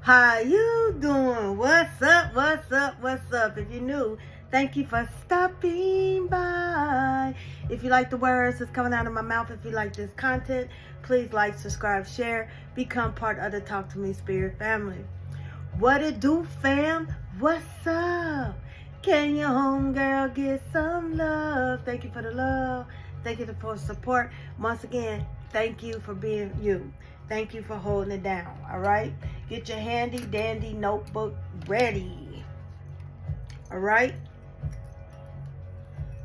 How you doing? What's up? What's up? What's up? If you're new, thank you for stopping by. If you like the words that's coming out of my mouth, if you like this content, please like, subscribe, share, become part of the Talk to Me Spirit family. What it do, fam? What's up? Can your homegirl get some love? Thank you for the love. Thank you for the support. Once again, thank you for being you. Thank you for holding it down, all right? Get your handy dandy notebook ready, all right?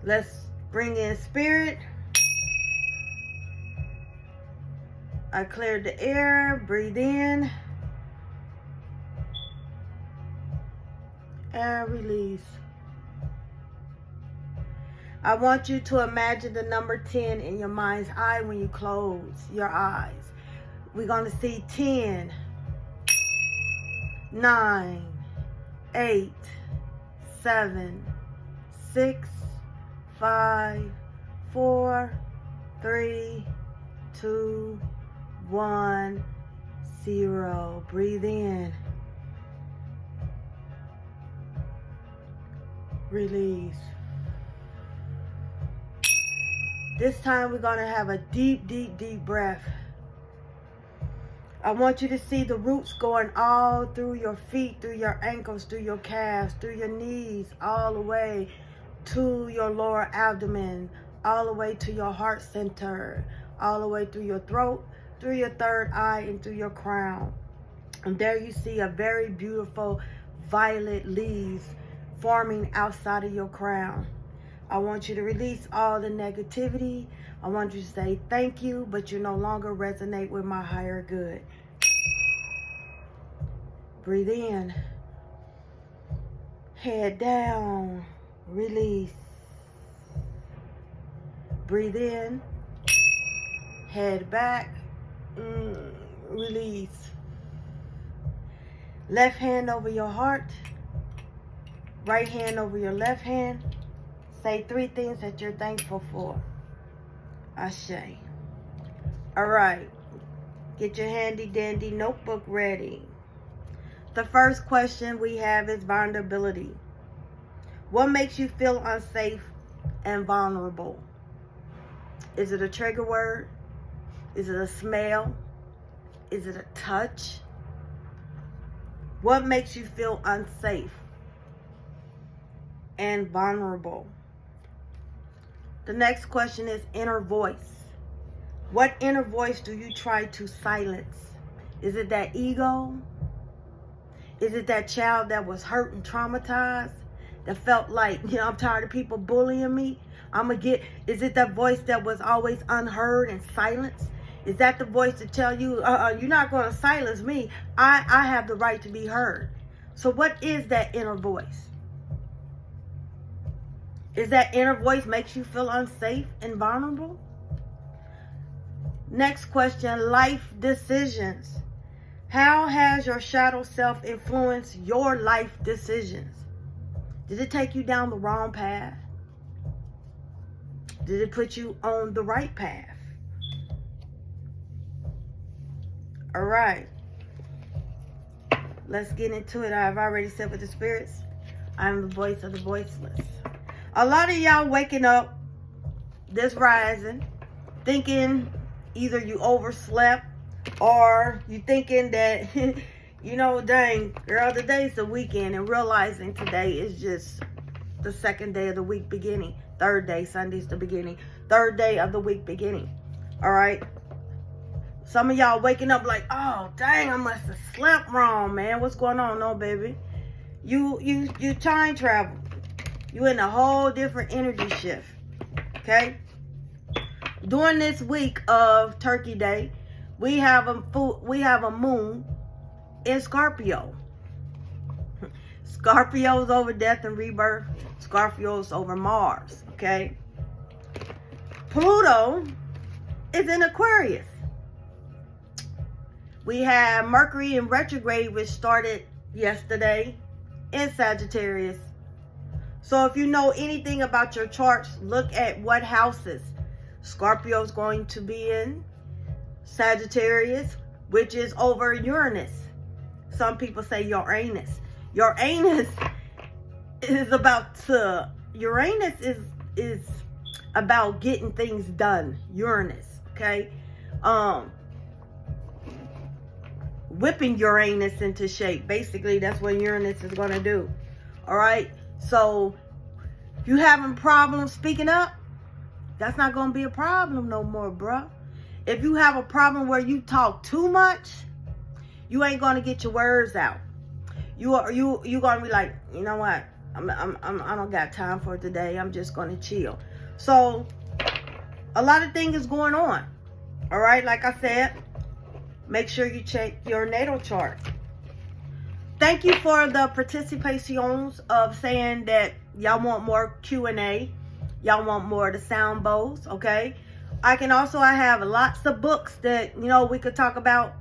Let's bring in spirit. I cleared the air, breathe in, and release. I want you to imagine the number 10 in your mind's eye when you close your eyes. We're going to see 10, 9, 8, 7, 6, 5, 4, 3, 2, 1, 0. Breathe in. Release. This time we're going to have a deep, deep, deep breath. I want you to see the roots going all through your feet, through your ankles, through your calves, through your knees, all the way to your lower abdomen, all the way to your heart center, all the way through your throat, through your third eye, and through your crown. And there you see a very beautiful violet leaves forming outside of your crown. I want you to release all the negativity. I want you to say thank you, but you no longer resonate with my higher good. Breathe in. Head down. Release. Breathe in. Head back. Release. Left hand over your heart. Right hand over your left hand. Say 3 things that you're thankful for. Ashe. All right. Get your handy dandy notebook ready. The first question we have is vulnerability. What makes you feel unsafe and vulnerable? Is it a trigger word? Is it a smell? Is it a touch? What makes you feel unsafe and vulnerable? The next question is inner voice. What inner voice do you try to silence? Is it that ego? Is it that child that was hurt and traumatized? That felt like, I'm tired of people bullying me. Is it that voice that was always unheard and silenced? Is that the voice to tell you, you're not going to silence me. I have the right to be heard. So what is that inner voice? Is that inner voice makes you feel unsafe and vulnerable? Next question, life decisions. How has your shadow self influenced your life decisions? Did it take you down the wrong path? Did it put you on the right path? All right. Let's get into it. I've already said with the spirits, I'm the voice of the voiceless. A lot of y'all waking up this rising thinking either you overslept or you thinking that, dang, girl, today's the weekend, and realizing today is just the second day of the week beginning. Third day, Sunday's the beginning. Third day of the week beginning. All right. Some of y'all waking up like, oh, dang, I must have slept wrong, man. What's going on? No, baby. You time travel. You in a whole different energy shift, okay? During this week of Turkey Day, we have a moon in Scorpio. Scorpio's over death and rebirth. Scorpio's over Mars, okay? Pluto is in Aquarius. We have Mercury in retrograde, which started yesterday, in Sagittarius. So if you know anything about your charts, look at what houses Scorpio's going to be in. Sagittarius, which is over Uranus. Some people say Uranus. Uranus is about getting things done. Uranus, okay? Whipping Uranus into shape. Basically, that's what Uranus is going to do. All right? So, if you having problems speaking up, that's not going to be a problem no more, bro. If you have a problem where you talk too much, you ain't going to get your words out. You going to be like, you know what? I don't got time for it today. I'm just going to chill. So, a lot of things is going on. All right? Like I said, make sure you check your natal chart. Thank you for the participations of saying that y'all want more Q&A. Y'all want more of the sound bowls, okay? I have lots of books that, we could talk about.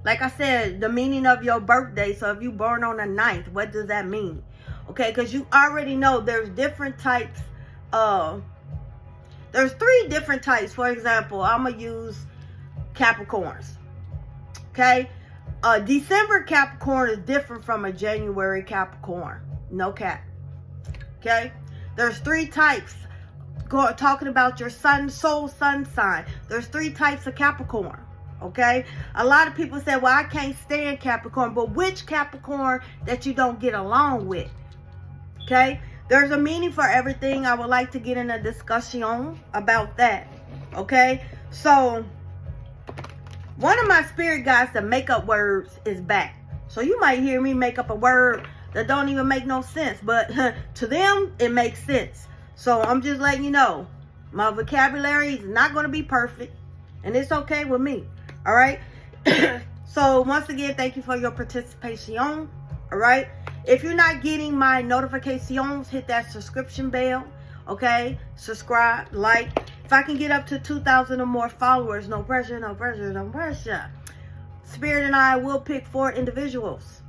Like I said, the meaning of your birthday. So if you born on the 9th, what does that mean? Okay, because you already know there's different types of... There's 3 different types. For example, I'm going to use Capricorns. Okay? December Capricorn is different from a January Capricorn. No cap. Okay? There's 3 types. Talking about your soul sun sign. There's 3 types of Capricorn. Okay? A lot of people say, well, I can't stand Capricorn. But which Capricorn that you don't get along with? Okay? There's a meaning for everything. I would like to get in a discussion about that. Okay? So, one of my spirit guides that make up words is back. So you might hear me make up a word that don't even make no sense. But to them, it makes sense. So I'm just letting you know. My vocabulary is not going to be perfect. And it's okay with me. All right? So once again, thank you for your participation. All right? If you're not getting my notifications, hit that subscription bell. Okay? Subscribe, like. If I can get up to 2,000 or more followers, no pressure, no pressure, no pressure. Spirit and I will pick 4 individuals.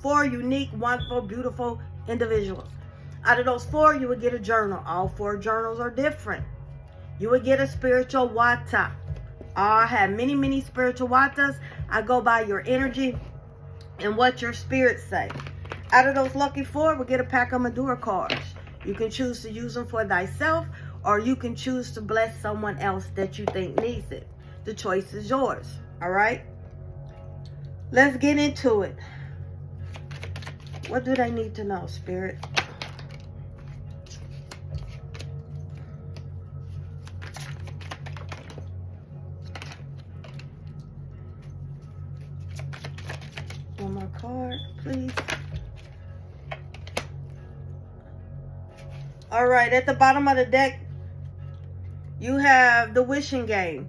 4 unique, wonderful, beautiful individuals. Out of those 4, you would get a journal. All 4 journals are different. You would get a spiritual wata. I have many, many spiritual watas. I go by your energy and what your spirits say. Out of those lucky 4, we'll get a pack of Madura cards. You can choose to use them for thyself, or you can choose to bless someone else that you think needs it. The choice is yours. All right? Let's get into it. What do they need to know, Spirit? One more card, please. All right, at the bottom of the deck, you have the wishing game.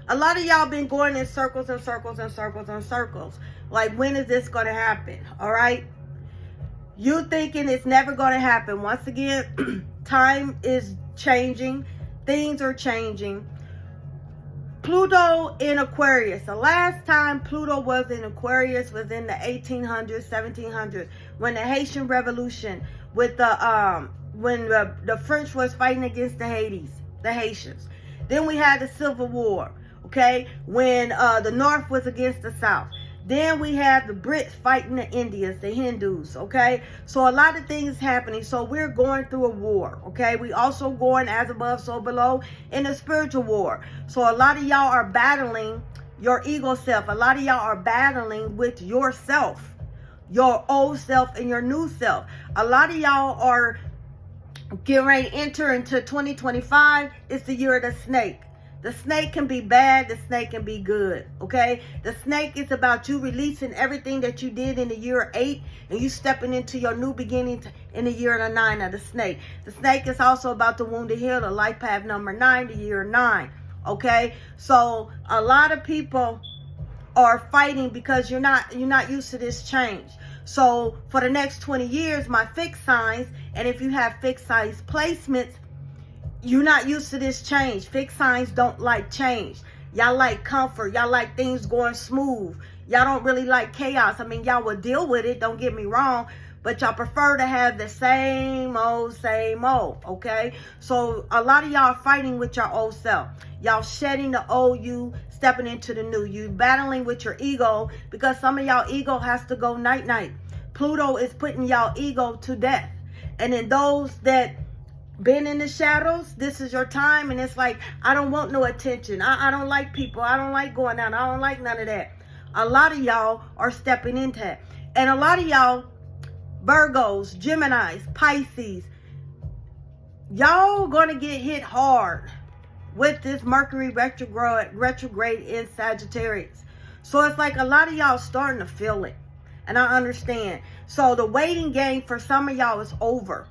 A lot of y'all been going in circles and circles and circles and circles. Like, when is this going to happen? All right? You thinking it's never going to happen. Once again, time is changing. Things are changing. Pluto in Aquarius. The last time Pluto was in Aquarius was in the 1800s, 1700s, when the Haitian Revolution, with the when the French was fighting against the Haitians. Then we had the Civil War, okay, when the North was against the South. Then we had the Brits fighting the Indians, the Hindus, okay? So a lot of things happening. So we're going through a war, okay? We also going as above, so below in a spiritual war. So a lot of y'all are battling your ego self. A lot of y'all are battling with yourself, your old self and your new self. A lot of y'all are getting ready to enter into 2025. It's the year of the snake. The snake can be bad. The snake can be good. Okay? The snake is about you releasing everything that you did in the year 8, and you stepping into your new beginning in the year of the 9 of the snake. The snake is also about the wounded healer, life path number 9, the year 9. Okay? So a lot of people are fighting because you're not used to this change. So for the next 20 years, my fixed signs, and if you have fixed signs placements, you're not used to this change. Fixed signs don't like change. Y'all like comfort. Y'all like things going smooth. Y'all don't really like chaos. I mean, y'all will deal with it, don't get me wrong, but y'all prefer to have the same old, okay? So a lot of y'all are fighting with your old self. Y'all shedding the old you, stepping into the new you, battling with your ego, because some of y'all ego has to go night-night. Pluto is putting y'all ego to death. And then those that been in the shadows, this is your time. And it's like, I don't want no attention. I don't like people. I don't like going out. I don't like none of that. A lot of y'all are stepping into that. And a lot of y'all, Virgos, Geminis, Pisces, y'all gonna get hit hard with this Mercury retrograde in Sagittarius. So it's like a lot of y'all starting to feel it. And I understand. So the waiting game for some of y'all is over.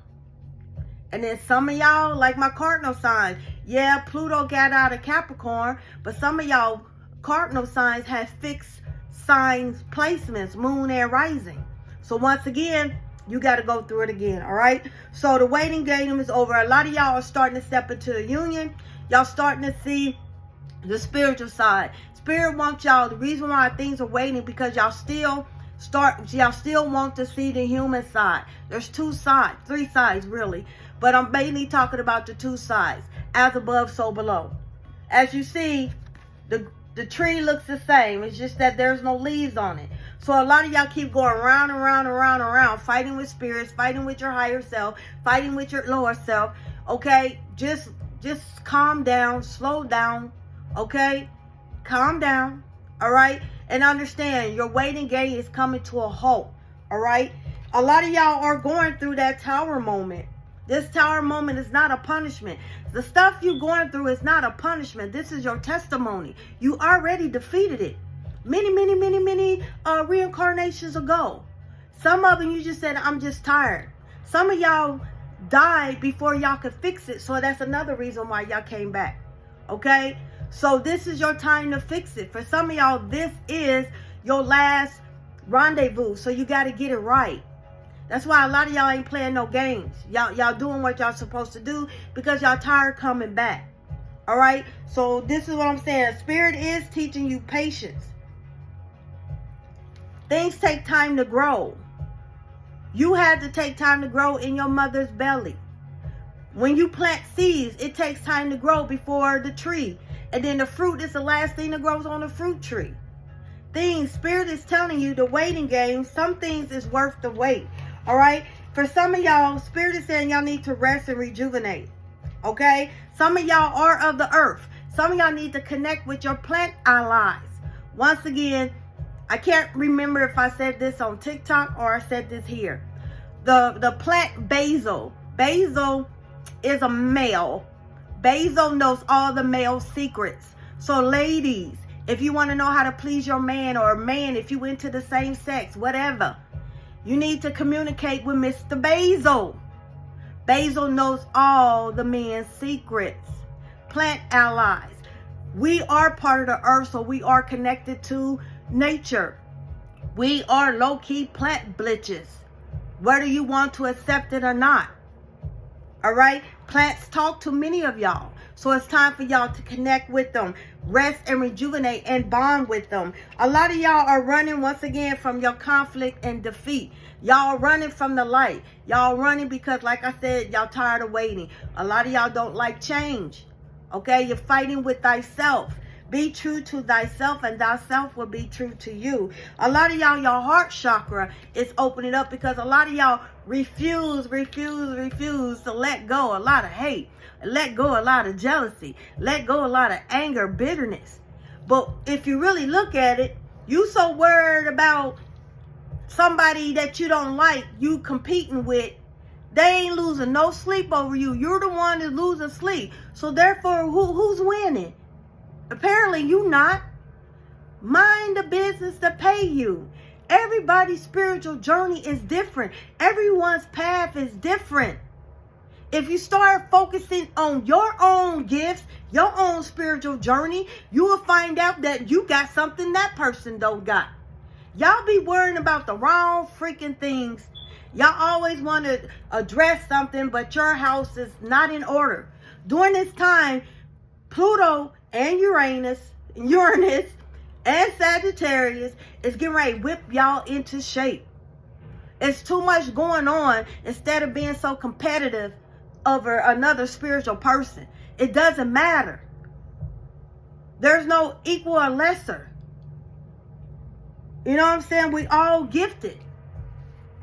And then some of y'all, like my cardinal signs, yeah, Pluto got out of Capricorn, but some of y'all cardinal signs have fixed signs placements, moon and rising. So once again, you got to go through it again, all right? So the waiting game is over. A lot of y'all are starting to step into the union. Y'all starting to see the spiritual side. Spirit wants y'all, the reason why things are waiting, because y'all still want to see the human side. There's two sides, three sides really. But I'm mainly talking about the two sides. As above, so below. As you see, the tree looks the same. It's just that there's no leaves on it. So a lot of y'all keep going round and round and round and round, fighting with spirits, fighting with your higher self, fighting with your lower self. Okay? Just calm down, slow down. Okay? Calm down. All right? And understand, your waiting game is coming to a halt. All right? A lot of y'all are going through that tower moment. This tower moment is not a punishment. The stuff you're going through is not a punishment. This is your testimony. You already defeated it. Many reincarnations ago. Some of them you just said, I'm just tired. Some of y'all died before y'all could fix it. So that's another reason why y'all came back. Okay? So this is your time to fix it. For some of y'all, this is your last rendezvous. So you got to get it right. That's why a lot of y'all ain't playing no games. Y'all doing what y'all supposed to do because y'all tired coming back. All right? So this is what I'm saying. Spirit is teaching you patience. Things take time to grow. You had to take time to grow in your mother's belly. When you plant seeds, it takes time to grow before the tree. And then the fruit is the last thing that grows on the fruit tree. Spirit is telling you the waiting game, some things is worth the wait. All right? For some of y'all, Spirit is saying y'all need to rest and rejuvenate. Okay? Some of y'all are of the earth. Some of y'all need to connect with your plant allies. Once again, I can't remember if I said this on TikTok or I said this here. The plant basil. Basil is a male. Basil knows all the male secrets. So ladies, if you want to know how to please your man, or man, if you into the same sex, whatever, you need to communicate with Mr. Basil. Basil knows all the men's secrets. Plant allies. We are part of the earth, so we are connected to nature. We are low-key plant blitches, whether you want to accept it or not. All right? Plants talk to many of y'all. So it's time for y'all to connect with them, rest and rejuvenate and bond with them. A lot of y'all are running once again from your conflict and defeat. Y'all are running from the light. Y'all running because, like I said, y'all tired of waiting. A lot of y'all don't like change. Okay? You're fighting with thyself. Be true to thyself, and thyself will be true to you. A lot of y'all, your heart chakra is opening up because a lot of y'all refuse to let go a lot of hate, let go a lot of jealousy, let go a lot of anger, bitterness. But if you really look at it, you so worried about somebody that you don't like, you competing with, they ain't losing no sleep over you. You're the one that's losing sleep. So therefore, who's winning? Apparently you not. Mind the business to pay you. Everybody's spiritual journey is different. Everyone's path is different. If you start focusing on your own gifts, your own spiritual journey, you will find out that you got something that person don't got. Y'all be worrying about the wrong freaking things. Y'all always want to address something, but your house is not in order. During this time, Pluto and Uranus and Sagittarius is getting ready to whip y'all into shape. It's too much going on instead of being so competitive over another spiritual person. It doesn't matter. There's no equal or lesser. You know what I'm saying? We all gifted.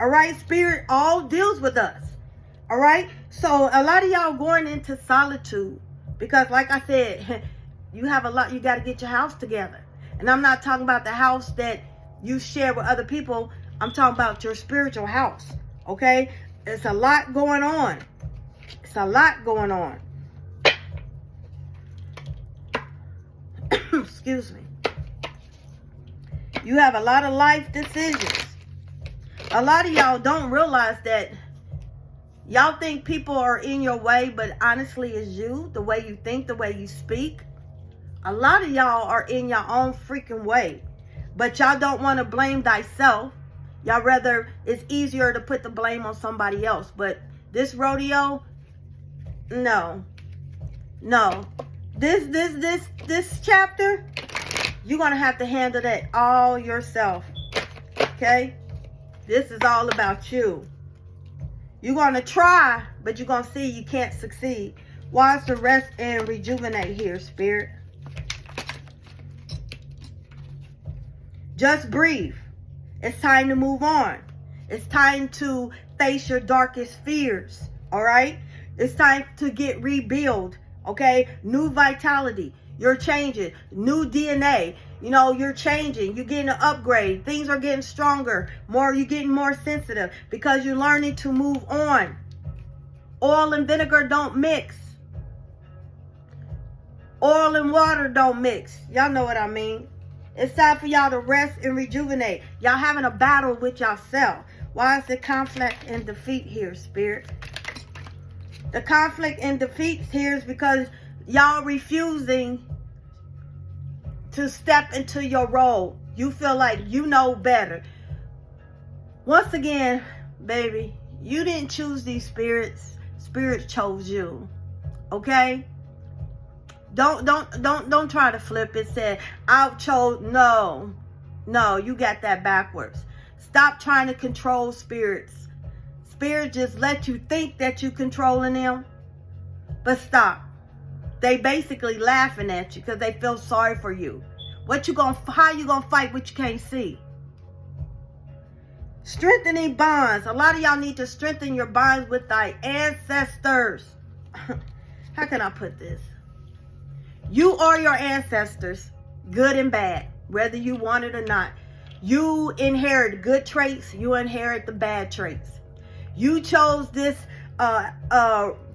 All right? Spirit all deals with us. All right? So a lot of y'all going into solitude because, like I said, you have a lot. You got to get your house together. And I'm not talking about the house that you share with other people. I'm talking about your spiritual house. Okay? It's a lot going on. It's a lot going on. Excuse me. You have a lot of life decisions. A lot of y'all don't realize that y'all think people are in your way, but honestly it's you, the way you think, the way you speak. A lot of y'all are in your own freaking way, but y'all don't want to blame thyself. Y'all rather, it's easier to put the blame on somebody else. But this rodeo, no. This chapter, you're going to have to handle that all yourself. Okay? This is all about you. You're going to try, but you're going to see you can't succeed. Wise to rest and rejuvenate here, Spirit. Just breathe. It's time to move on. It's time to face your darkest fears. All right? It's time to get rebuild. Okay? New vitality. You're changing. New DNA. You know, you're changing. You're getting an upgrade. Things are getting stronger. You're getting more sensitive because you're learning to move on. Oil and vinegar don't mix. Oil and water don't mix. Y'all know what I mean. It's time for y'all to rest and rejuvenate. Y'all having a battle with yourself. Why is the conflict and defeat here, Spirit? The conflict and defeat here is because y'all refusing to step into your role. You feel like you know better. Once again, baby, you didn't choose these spirits. Spirits chose you. Okay? Don't try to flip it. Say, I chose. No, you got that backwards. Stop trying to control spirits. Spirits just let you think that you controlling them, but stop. They basically laughing at you because they feel sorry for you. How you gonna fight what you can't see? Strengthening bonds. A lot of y'all need to strengthen your bonds with thy ancestors. How can I put this? You are your ancestors, good and bad, whether you want it or not. You inherit good traits. You inherit the bad traits. You chose this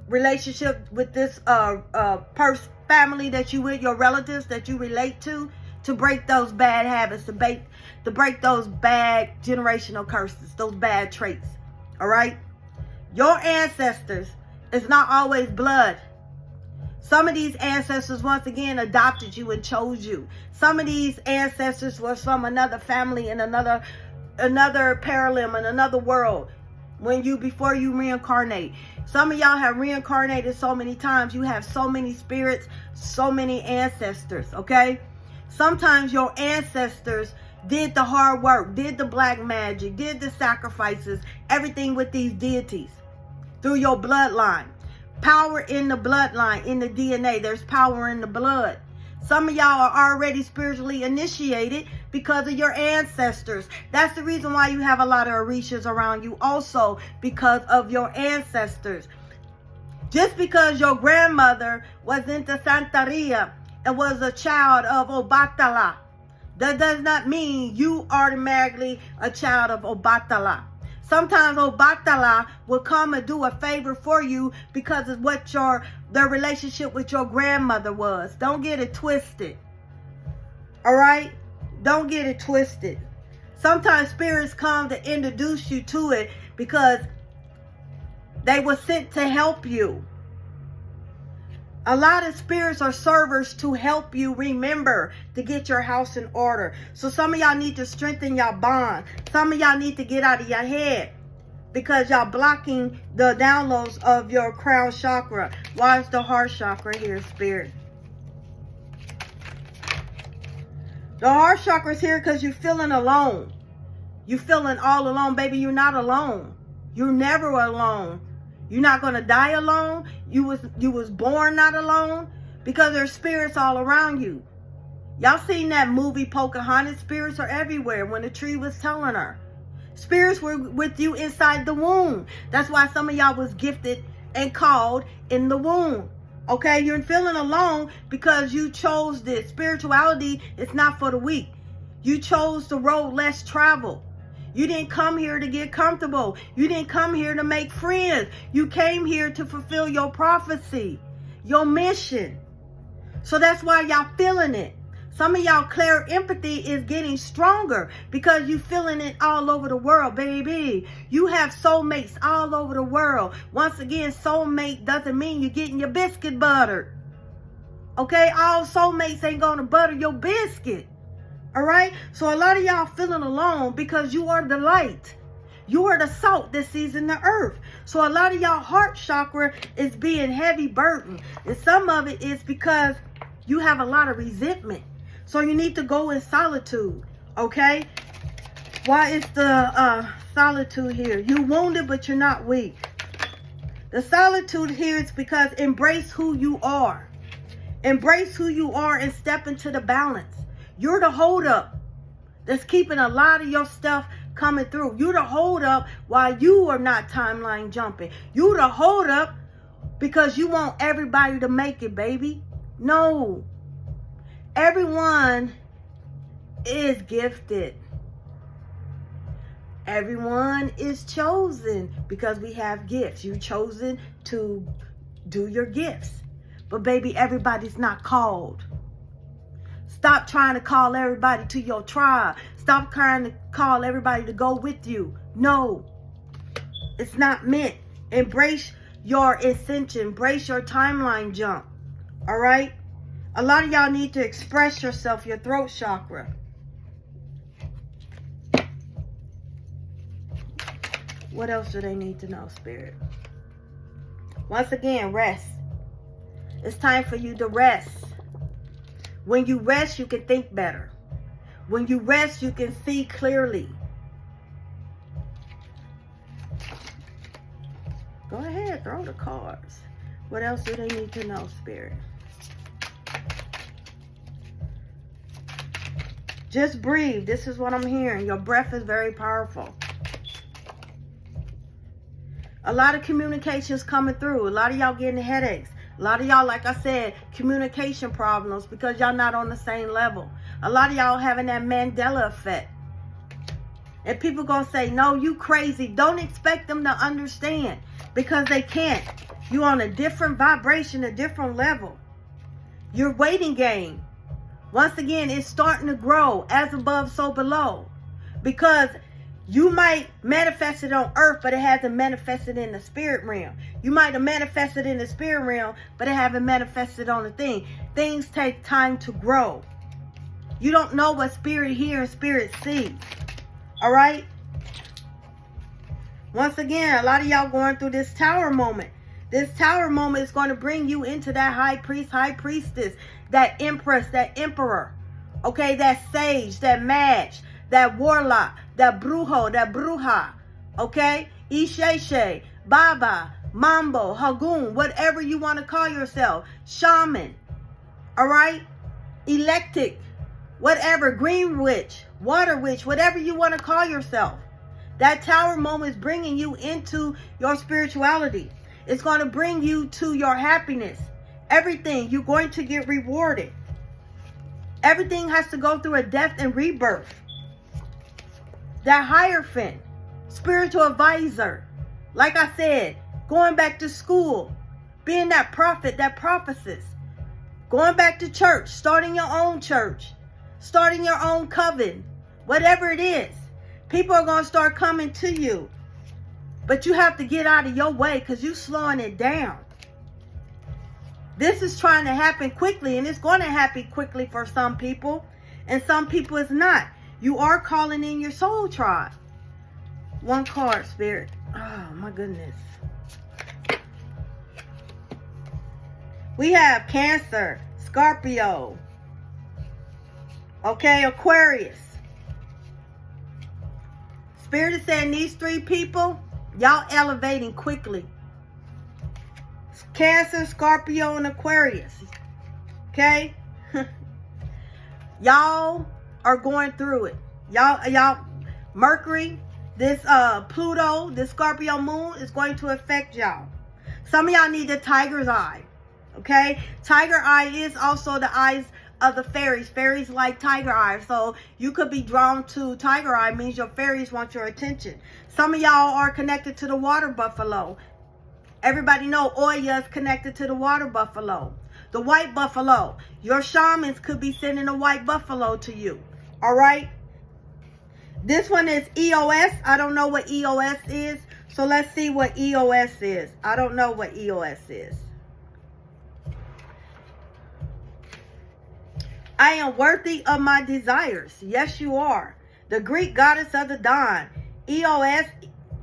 relationship with this family that you with, your relatives that you relate to break those bad habits, to break those bad generational curses, those bad traits. All right? Your ancestors is not always blood. Some of these ancestors, once again, adopted you and chose you. Some of these ancestors were from another family in another parallel, in another world. Before you reincarnate. Some of y'all have reincarnated so many times. You have so many spirits, so many ancestors, okay? Sometimes your ancestors did the hard work, did the black magic, did the sacrifices, everything with these deities through your bloodline. Power in the bloodline, in the DNA. There's power in the blood. Some of y'all are already spiritually initiated because of your ancestors. That's the reason why you have a lot of Orishas around you also, because of your ancestors. Just because your grandmother was into Santeria and was a child of Obatala, that does not mean you automatically a child of Obatala. Sometimes Obatala will come and do a favor for you because of what their relationship with your grandmother was. Don't get it twisted. All right? Don't get it twisted. Sometimes spirits come to introduce you to it because they were sent to help you. A lot of spirits are servers to help you remember to get your house in order. So some of y'all need to strengthen your bond. Some of y'all need to get out of your head because y'all blocking the downloads of your crown chakra. Why is the heart chakra here, Spirit? The heart chakra is here because you're feeling alone. You feeling all alone, baby. You're not alone. You're never alone. You're not going to die alone. You was born not alone, because there's spirits all around you. Y'all seen that movie Pocahontas? Spirits are everywhere. When the tree was telling her, spirits were with you inside the womb. That's why some of y'all was gifted and called in the womb. Okay, you're feeling alone because you chose this. Spirituality is not for the weak. You chose the road less traveled. You didn't come here to get comfortable. You didn't come here to make friends. You came here to fulfill your prophecy, your mission. So that's why y'all feeling it. Some of y'all clear empathy is getting stronger because you feeling it all over the world, baby. You have soulmates all over the world. Once again, soulmate doesn't mean you're getting your biscuit buttered. Okay, all soulmates ain't gonna butter your biscuit. All right, so a lot of y'all feeling alone because you are the light. You are the salt that season the earth. So a lot of y'all heart chakra is being heavy burdened. And some of it is because you have a lot of resentment. So you need to go in solitude, okay? Why is the solitude here? You wounded, but you're not weak. The solitude here is because embrace who you are. Embrace who you are and step into the balance. You're the holdup that's keeping a lot of your stuff coming through. You're the holdup while you are not timeline jumping. You're the holdup because you want everybody to make it, baby. No. Everyone is gifted. Everyone is chosen because we have gifts. You're chosen to do your gifts. But baby, everybody's not called. Stop trying to call everybody to your tribe. Stop trying to call everybody to go with you. No, it's not meant. Embrace your ascension. Embrace your timeline jump. All right? A lot of y'all need to express yourself, your throat chakra. What else do they need to know, Spirit? Once again, rest. It's time for you to rest. When you rest, you can think better. When you rest, you can see clearly. Go ahead, throw the cards. What else do they need to know, Spirit? Just breathe. This is what I'm hearing. Your breath is very powerful. A lot of communications coming through. A lot of y'all getting headaches. A lot of y'all, like I said, communication problems because y'all not on the same level. A lot of y'all having that Mandela effect. And people going to say, no, you crazy. Don't expect them to understand because they can't. You're on a different vibration, a different level. Your waiting game, once again, it's starting to grow as above, so below. Because you might manifest it on earth, but it hasn't manifested in the spirit realm. You might have manifested in the spirit realm, but it haven't manifested on the thing. Things take time to grow. You don't know what spirit hears and spirit sees. All right? Once again, a lot of y'all going through this tower moment. This tower moment is going to bring you into that high priest, high priestess, that empress, that emperor. Okay, that sage, that mage, that warlock, that brujo, that bruja, okay? Isheshe, Baba, Mambo, Hagun, whatever you want to call yourself. Shaman, all right? Electric, whatever, green witch, water witch, whatever you want to call yourself. That tower moment is bringing you into your spirituality. It's going to bring you to your happiness. Everything, you're going to get rewarded. Everything has to go through a death and rebirth. That Hierophant, spiritual advisor, like I said, going back to school, being that prophet, that prophetess, going back to church, starting your own church, starting your own coven, whatever it is. People are going to start coming to you, but you have to get out of your way because you're slowing it down. This is trying to happen quickly, and it's going to happen quickly for some people, and some people it's not. You are calling in your soul tribe. One card, Spirit. Oh, my goodness. We have Cancer, Scorpio. Okay, Aquarius. Spirit is saying these 3 people, y'all elevating quickly. Cancer, Scorpio, and Aquarius. Okay? Y'all are going through it. Y'all, Mercury, this Pluto, this Scorpio moon is going to affect y'all. Some of y'all need the tiger's eye. Okay? Tiger eye is also the eyes of the fairies. Fairies like tiger eye. So you could be drawn to tiger eye, means your fairies want your attention. Some of y'all are connected to the water buffalo. Everybody know Oya is connected to the water buffalo. The white buffalo. Your shamans could be sending a white buffalo to you. All right? This one is EOS. I don't know what EOS is. So let's see what EOS is. I don't know what EOS is. I am worthy of my desires. Yes, you are. The Greek goddess of the dawn. EOS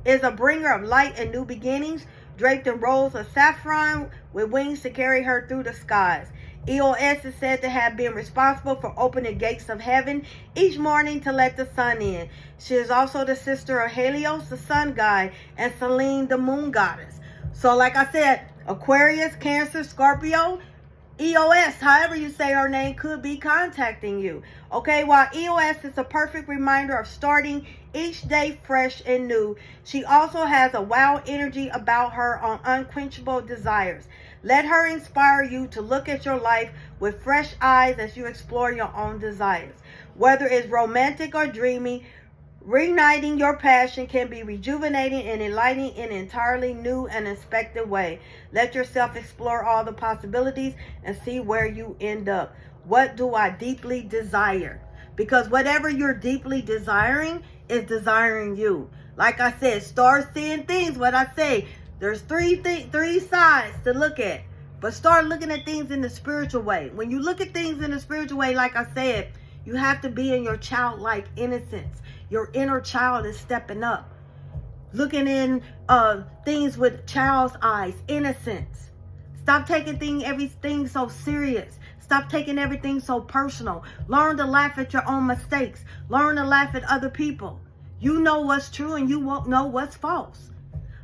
is a bringer of light and new beginnings, draped in robes of saffron with wings to carry her through the skies. EOS is said to have been responsible for opening gates of heaven each morning to let the sun in. She is also the sister of Helios, the sun god, and Selene, the moon goddess. So like I said, Aquarius, Cancer, Scorpio, EOS, however you say her name, could be contacting you. Okay, while EOS is a perfect reminder of starting each day fresh and new, she also has a wild energy about her on unquenchable desires. Let her inspire you to look at your life with fresh eyes as you explore your own desires. Whether it's romantic or dreamy, reigniting your passion can be rejuvenating and enlightening in an entirely new and unexpected way. Let yourself explore all the possibilities and see where you end up. What do I deeply desire? Because whatever you're deeply desiring is desiring you. Like I said, start seeing things. What I say, there's three sides to look at. But start looking at things in the spiritual way. When you look at things in the spiritual way, like I said, you have to be in your childlike innocence. Your inner child is stepping up. Looking in things with child's eyes, innocence. Stop taking everything so serious. Stop taking everything so personal. Learn to laugh at your own mistakes. Learn to laugh at other people. You know what's true and you won't know what's false.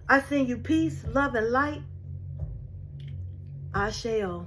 I send you peace, love, and light. Asheo.